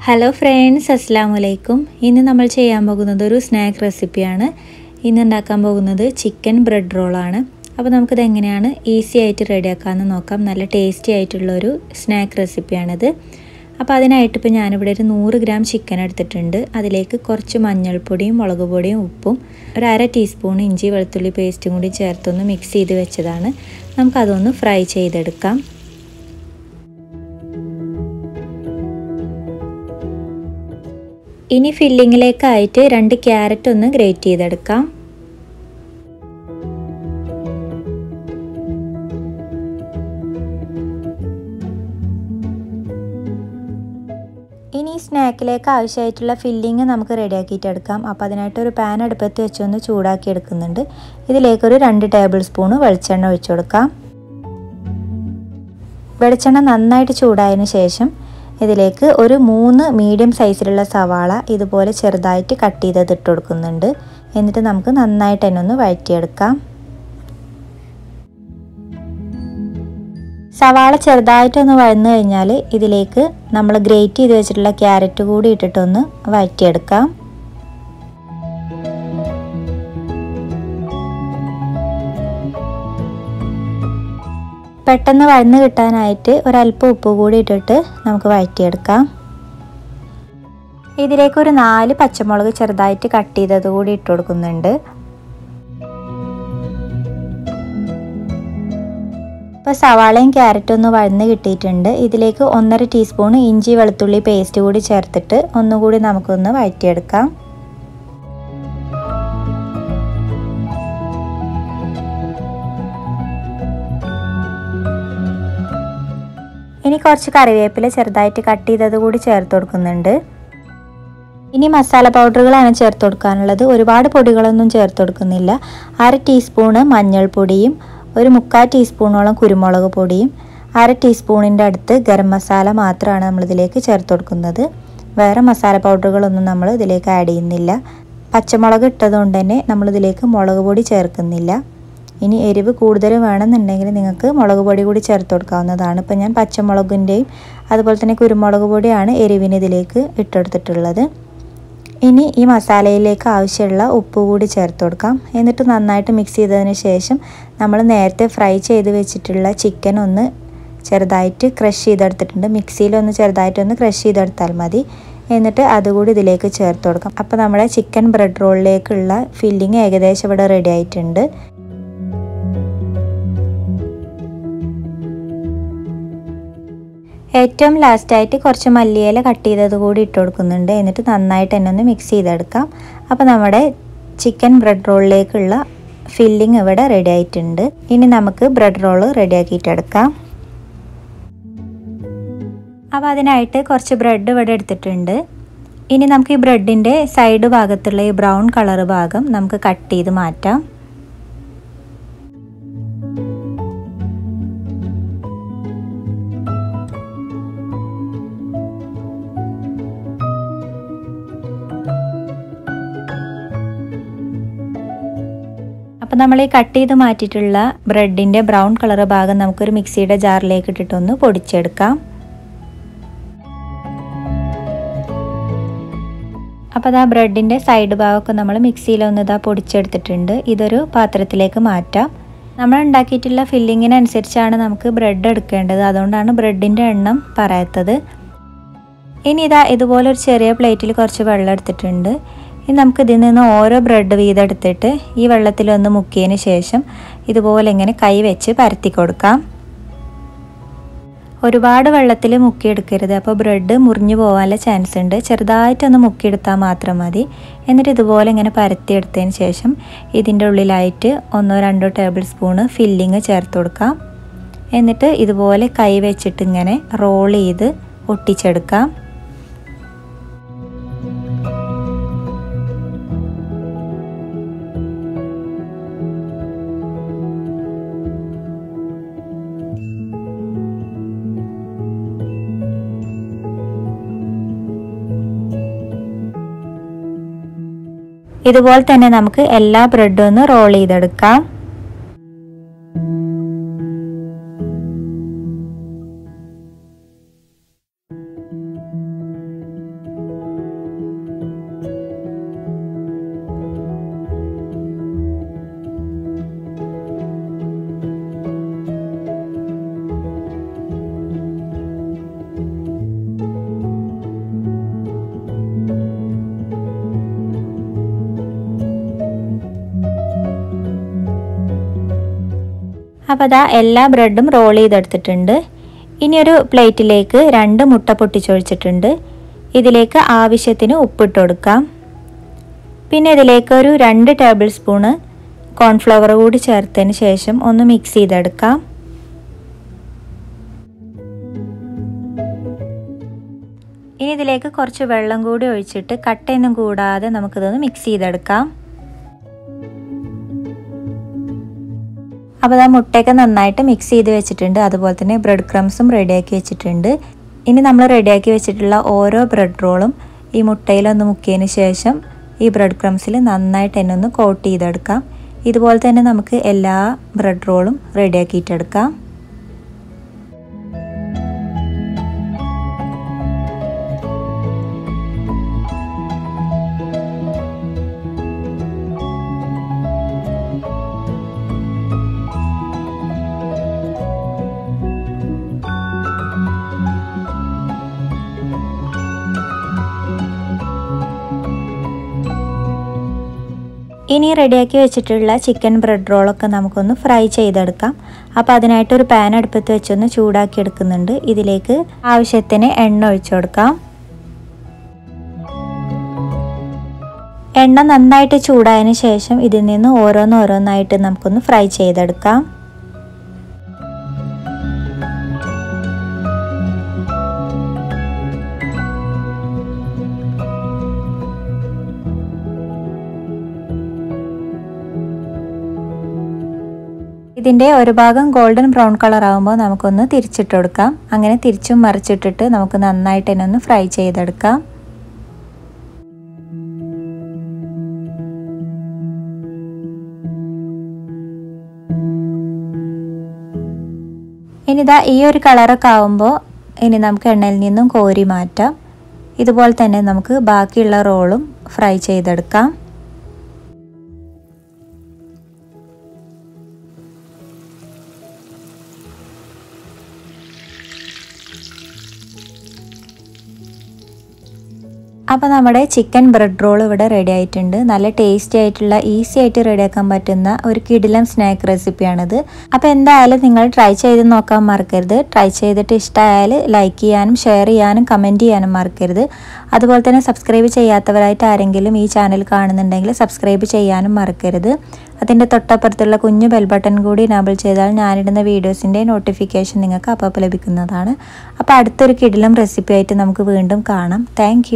Hello friends, അസ്സലാമു അലൈക്കും. ഇന്ന് നമ്മൾ ചെയ്യാൻ പോകുന്നത് ഒരു സ്നാക്ക് റെസിപ്പിയാണ്. ഇന്ന് ഉണ്ടാക്കാൻ പോകുന്നത് ചിക്കൻ ബ്രെഡ് റോളാണ്. അപ്പോൾ നമുക്കിത് എങ്ങനെയാണ് ഈസി ആയിട്ട് റെഡിയാക്കാമെന്ന് നോക്കാം. നല്ല ടേസ്റ്റി ആയിട്ടുള്ളൊരു സ്നാക്ക് റെസിപ്പിയാണിത്. അപ്പോൾ അതിനായിട്ട് ഇപ്പോൾ ഞാനിവിടെ ഒരു 100 ഗ്രാം ചിക്കൻ എടുത്തിട്ടുണ്ട്. അതിലേക്ക് കുറച്ച് മഞ്ഞൾപ്പൊടിയും മുളക് പൊടിയും ഉപ്പും ഒരു അര ടീസ്പൂൺ ഇഞ്ചി വെളുത്തുള്ളി പേസ്റ്റും കൂടി ചേർത്തൊന്ന് മിക്സ് ചെയ്ത് വെച്ചതാണ്. നമുക്കതൊന്ന് ഫ്രൈ ചെയ്തെടുക്കാം. ഇനി ഫില്ലിങ്ങിലേക്കായിട്ട് 2 ക്യാരറ്റ് ഒന്ന് ഗ്രേറ്റ് ചെയ്തെടുക്കാം. ഇനി സ്നാക്കിലേക്ക് ആവശ്യമായിട്ടുള്ള ഫില്ലിങ് നമുക്ക് റെഡിയാക്കിയിട്ടെടുക്കാം. അപ്പോൾ അതിനായിട്ട് ഒരു പാൻ അടുപ്പത്ത് വെച്ചൊന്ന് ചൂടാക്കി എടുക്കുന്നുണ്ട്. ഇതിലേക്കൊരു 2 ടേബിൾ സ്പൂൺ വെളിച്ചെണ്ണ ഒഴിച്ചു കൊടുക്കാം. വെളിച്ചെണ്ണ നന്നായിട്ട് ചൂടായതിന് ശേഷം ഇതിലേക്ക് ഒരു 3 മീഡിയം സൈസിലുള്ള സവാള ഇതുപോലെ ചെറുതായിട്ട് കട്ട് ചെയ്തത് ഇട്ട് കൊടുക്കുന്നുണ്ട്. എന്നിട്ട് നമുക്ക് നന്നായിട്ട് തന്നെ ഒന്ന് വഴറ്റിയെടുക്കാം. സവാള ചെറുതായിട്ടൊന്ന് വഴന്നു കഴിഞ്ഞാൽ ഇതിലേക്ക് നമ്മൾ ഗ്രേറ്റ് ചെയ്ത് വെച്ചിട്ടുള്ള ക്യാരറ്റ് കൂടി ഇട്ടിട്ടൊന്ന് വഴറ്റിയെടുക്കാം. പെട്ടെന്ന് വഴന്ന് കിട്ടാനായിട്ട് ഒരല്പം ഉപ്പ് കൂടി ഇട്ടിട്ട് നമുക്ക് വഴറ്റിയെടുക്കാം. ഇതിലേക്ക് ഒരു 4 പച്ചമുളക് ചെറുതായിട്ട് കട്ട് ചെയ്തത് കൂടി ഇട്ട് കൊടുക്കുന്നുണ്ട്. ഇപ്പോൾ സവാളയും ക്യാരറ്റും ഒന്ന് വഴന്ന് കിട്ടിയിട്ടുണ്ട്. ഇതിലേക്ക് 1.5 ടീസ്പൂൺ ഇഞ്ചി വെളുത്തുള്ളി പേസ്റ്റ് കൂടി ചേർത്തിട്ട് ഒന്നുകൂടി നമുക്കൊന്ന് വഴറ്റിയെടുക്കാം. ഇനി കുറച്ച് കറിവേപ്പില ചെറുതായിട്ട് കട്ട് ചെയ്തത് കൂടി ചേർത്ത് കൊടുക്കുന്നുണ്ട്. ഇനി മസാല പൗഡറുകളാണ് ചേർത്ത് കൊടുക്കാനുള്ളത്. ഒരുപാട് പൊടികളൊന്നും ചേർത്ത് കൊടുക്കുന്നില്ല. 1/2 ടീസ്പൂണ് മഞ്ഞൾപ്പൊടിയും ഒരു 3/4 ടീസ്പൂണോളം കുരുമുളക് പൊടിയും 1/2 ടീസ്പൂണിൻ്റെ അടുത്ത് ഗരം മസാല മാത്രമാണ് നമ്മളിതിലേക്ക് ചേർത്ത് കൊടുക്കുന്നത്. വേറെ മസാല പൗഡറുകളൊന്നും നമ്മൾ ഇതിലേക്ക് ആഡ് ചെയ്യുന്നില്ല. പച്ചമുളക് ഇട്ടതുകൊണ്ട് തന്നെ നമ്മളിതിലേക്ക് മുളക് പൊടി ചേർക്കുന്നില്ല. ഇനി എരിവ് കൂടുതൽ വേണമെന്നുണ്ടെങ്കിൽ നിങ്ങൾക്ക് മുളക് പൊടി കൂടി ചേർത്ത് കൊടുക്കാവുന്നതാണ്. ഇപ്പോൾ ഞാൻ പച്ചമുളകിൻ്റെയും അതുപോലെ തന്നെ കുരുമുളക് പൊടിയാണ് എരിവിന് ഇതിലേക്ക് ഇട്ടെടുത്തിട്ടുള്ളത്. ഇനി ഈ മസാലയിലേക്ക് ആവശ്യമുള്ള ഉപ്പ് കൂടി ചേർത്ത് കൊടുക്കാം. എന്നിട്ട് നന്നായിട്ട് മിക്സ് ചെയ്തതിന് ശേഷം നമ്മൾ നേരത്തെ ഫ്രൈ ചെയ്ത് വെച്ചിട്ടുള്ള ചിക്കൻ ഒന്ന് ചെറുതായിട്ട് ക്രഷ് ചെയ്തെടുത്തിട്ടുണ്ട്. മിക്സിയിലൊന്ന് ചെറുതായിട്ടൊന്ന് ക്രഷ് ചെയ്തെടുത്താൽ മതി. എന്നിട്ട് അതുകൂടി ഇതിലേക്ക് ചേർത്ത് കൊടുക്കാം. അപ്പോൾ നമ്മുടെ ചിക്കൻ ബ്രെഡ് റോളിലേക്കുള്ള ഫില്ലിങ് ഏകദേശം ഇവിടെ റെഡി ആയിട്ടുണ്ട്. ഏറ്റവും ലാസ്റ്റായിട്ട് കുറച്ച് മല്ലിയില കട്ട് ചെയ്തത് കൂടി ഇട്ട് കൊടുക്കുന്നുണ്ട്. എന്നിട്ട് നന്നായിട്ട് തന്നെ ഒന്ന് മിക്സ് ചെയ്തെടുക്കാം. അപ്പോൾ നമ്മുടെ ചിക്കൻ ബ്രെഡ് റോളിലേക്കുള്ള ഫില്ലിങ് ഇവിടെ റെഡി ആയിട്ടുണ്ട്. ഇനി നമുക്ക് ബ്രെഡ് റോള് റെഡിയാക്കിയിട്ടെടുക്കാം. അപ്പോൾ അതിനായിട്ട് കുറച്ച് ബ്രെഡ് ഇവിടെ എടുത്തിട്ടുണ്ട്. ഇനി നമുക്ക് ഈ ബ്രെഡിൻ്റെ സൈഡ് ഭാഗത്തുള്ള ഈ ബ്രൗൺ കളർ ഭാഗം നമുക്ക് കട്ട് ചെയ്ത് മാറ്റാം. അപ്പോൾ നമ്മൾ ഈ കട്ട് ചെയ്ത് മാറ്റിയിട്ടുള്ള ബ്രെഡിൻ്റെ ബ്രൗൺ കളർ ഭാഗം നമുക്കൊരു മിക്സിയുടെ ജാറിലേക്ക് ഇട്ടിട്ടൊന്ന് പൊടിച്ചെടുക്കാം. അപ്പോൾ അതാ ബ്രെഡിൻ്റെ സൈഡ് ഭാഗമൊക്കെ നമ്മൾ മിക്സിയിലൊന്ന് ഇതാ പൊടിച്ചെടുത്തിട്ടുണ്ട്. ഇതൊരു പാത്രത്തിലേക്ക് മാറ്റാം. നമ്മൾ ഉണ്ടാക്കിയിട്ടുള്ള ഫില്ലിങ്ങിനനുസരിച്ചാണ് നമുക്ക് ബ്രെഡ് എടുക്കേണ്ടത്. അതുകൊണ്ടാണ് ബ്രെഡിൻ്റെ എണ്ണം പറയാത്തത്. ഇനി ഇതാ ഇതുപോലെ ഒരു ചെറിയ പ്ലേറ്റിൽ കുറച്ച് വെള്ളം എടുത്തിട്ടുണ്ട്. ഇനി നമുക്ക് ഇതിൽ നിന്ന് ഓരോ ബ്രെഡ് വീതം എടുത്തിട്ട് ഈ വെള്ളത്തിലൊന്ന് മുക്കിയതിന് ശേഷം ഇതുപോലെ ഇങ്ങനെ കൈ വെച്ച് പരത്തി കൊടുക്കാം. ഒരുപാട് വെള്ളത്തിൽ മുക്കിയെടുക്കരുത്. അപ്പോൾ ബ്രെഡ് മുറിഞ്ഞു പോകാനുള്ള ചാൻസ് ഉണ്ട്. ചെറുതായിട്ടൊന്ന് മുക്കിയെടുത്താൽ മാത്രം മതി. എന്നിട്ട് ഇതുപോലെ ഇങ്ങനെ പരത്തിയെടുത്തതിന് ശേഷം ഇതിൻ്റെ ഉള്ളിലായിട്ട് 1-2 ടേബിൾ സ്പൂണ് ഫില്ലിങ് ചേർത്ത് കൊടുക്കാം. എന്നിട്ട് ഇതുപോലെ കൈ വെച്ചിട്ട് ഇങ്ങനെ റോൾ ചെയ്ത് ഒട്ടിച്ചെടുക്കാം. ഇതുപോലെ തന്നെ നമുക്ക് എല്ലാ ബ്രെഡും ഒന്ന് റോൾ ചെയ്തെടുക്കാം. അപ്പോൾ അതാ എല്ലാ ബ്രെഡും റോൾ ചെയ്തെടുത്തിട്ടുണ്ട്. ഇനി ഒരു പ്ലേറ്റിലേക്ക് 2 മുട്ട പൊട്ടിച്ചൊഴിച്ചിട്ടുണ്ട്. ഇതിലേക്ക് ആവശ്യത്തിന് ഉപ്പിട്ട് കൊടുക്കാം. പിന്നെ ഇതിലേക്ക് ഒരു 2 ടേബിൾ സ്പൂണ് കോൺഫ്ലവർ കൂടി ചേർത്തതിന് ശേഷം ഒന്ന് മിക്സ് ചെയ്തെടുക്കാം. ഇനി ഇതിലേക്ക് കുറച്ച് വെള്ളം കൂടി ഒഴിച്ചിട്ട് കട്ടയൊന്നും കൂടാതെ നമുക്കിതൊന്ന് മിക്സ് ചെയ്തെടുക്കാം. അപ്പോൾ ആ മുട്ടയൊക്കെ നന്നായിട്ട് മിക്സ് ചെയ്ത് വെച്ചിട്ടുണ്ട്. അതുപോലെ തന്നെ ബ്രെഡ് ക്രംസും റെഡിയാക്കി വെച്ചിട്ടുണ്ട്. ഇനി നമ്മൾ റെഡിയാക്കി വെച്ചിട്ടുള്ള ഓരോ ബ്രെഡ് റോളും ഈ മുട്ടയിലൊന്ന് മുക്കിയതിന് ശേഷം ഈ ബ്രെഡ് ക്രംസിൽ നന്നായിട്ട് തന്നെ ഒന്ന് കോട്ട് ചെയ്തെടുക്കാം. ഇതുപോലെ തന്നെ നമുക്ക് എല്ലാ ബ്രെഡ് റോളും റെഡിയാക്കിയിട്ടെടുക്കാം. ഇനി റെഡിയാക്കി വെച്ചിട്ടുള്ള ചിക്കൻ ബ്രെഡ് റോളൊക്കെ നമുക്കൊന്ന് ഫ്രൈ ചെയ്തെടുക്കാം. അപ്പോൾ അതിനായിട്ടൊരു പാൻ അടുപ്പത്ത് വെച്ചൊന്ന് ചൂടാക്കി എടുക്കുന്നുണ്ട്. ഇതിലേക്ക് ആവശ്യത്തിന് എണ്ണ ഒഴിച്ചു കൊടുക്കാം. എണ്ണ നന്നായിട്ട് ചൂടായതിന് ശേഷം ഇതിൽ നിന്ന് ഓരോന്നായിട്ട് നമുക്കൊന്ന് ഫ്രൈ ചെയ്തെടുക്കാം. ഇതിൻ്റെ ഒരു ഭാഗം ഗോൾഡൻ ബ്രൗൺ കളർ ആകുമ്പോൾ നമുക്കൊന്ന് തിരിച്ചിട്ട് കൊടുക്കാം. അങ്ങനെ തിരിച്ചും മറിച്ചിട്ടിട്ട് നമുക്ക് നന്നായിട്ട് തന്നെ ഒന്ന് ഫ്രൈ ചെയ്തെടുക്കാം. ഇനിതാ ഈ ഒരു കളറൊക്കെ ആകുമ്പോൾ ഇനി നമുക്ക് എണ്ണയിൽ നിന്നും കോരി മാറ്റാം. ഇതുപോലെ തന്നെ നമുക്ക് ബാക്കിയുള്ള റോളും ഫ്രൈ ചെയ്തെടുക്കാം. അപ്പോൾ നമ്മുടെ ചിക്കൻ ബ്രെഡ് റോൾ ഇവിടെ റെഡി ആയിട്ടുണ്ട്. നല്ല ടേസ്റ്റി ആയിട്ടുള്ള ഈസി ആയിട്ട് റെഡിയാക്കാൻ പറ്റുന്ന ഒരു കിടിലൻ സ്നാക്ക് റെസിപ്പിയാണിത്. അപ്പോൾ എന്തായാലും നിങ്ങൾ ട്രൈ ചെയ്ത് നോക്കാൻ മറക്കരുത്. ട്രൈ ചെയ്തിട്ട് ഇഷ്ടമായാൽ ലൈക്ക് ചെയ്യാനും ഷെയർ ചെയ്യാനും കമൻറ്റ് ചെയ്യാനും മറക്കരുത്. അതുപോലെ തന്നെ സബ്സ്ക്രൈബ് ചെയ്യാത്തവരായിട്ട് ആരെങ്കിലും ഈ ചാനൽ കാണുന്നുണ്ടെങ്കിൽ സബ്സ്ക്രൈബ് ചെയ്യാനും മറക്കരുത്. അതിൻ്റെ തൊട്ടപ്പുറത്തുള്ള കുഞ്ഞു ബെൽ ബട്ടൺ കൂടി എനേബിൾ ചെയ്താൽ ഞാനിടുന്ന വീഡിയോസിൻ്റെ നോട്ടിഫിക്കേഷൻ നിങ്ങൾക്ക് അപ്പോൾ ലഭിക്കുന്നതാണ്. അപ്പോൾ അടുത്തൊരു കിടിലം റെസിപ്പി ആയിട്ട് നമുക്ക് വീണ്ടും കാണാം. താങ്ക്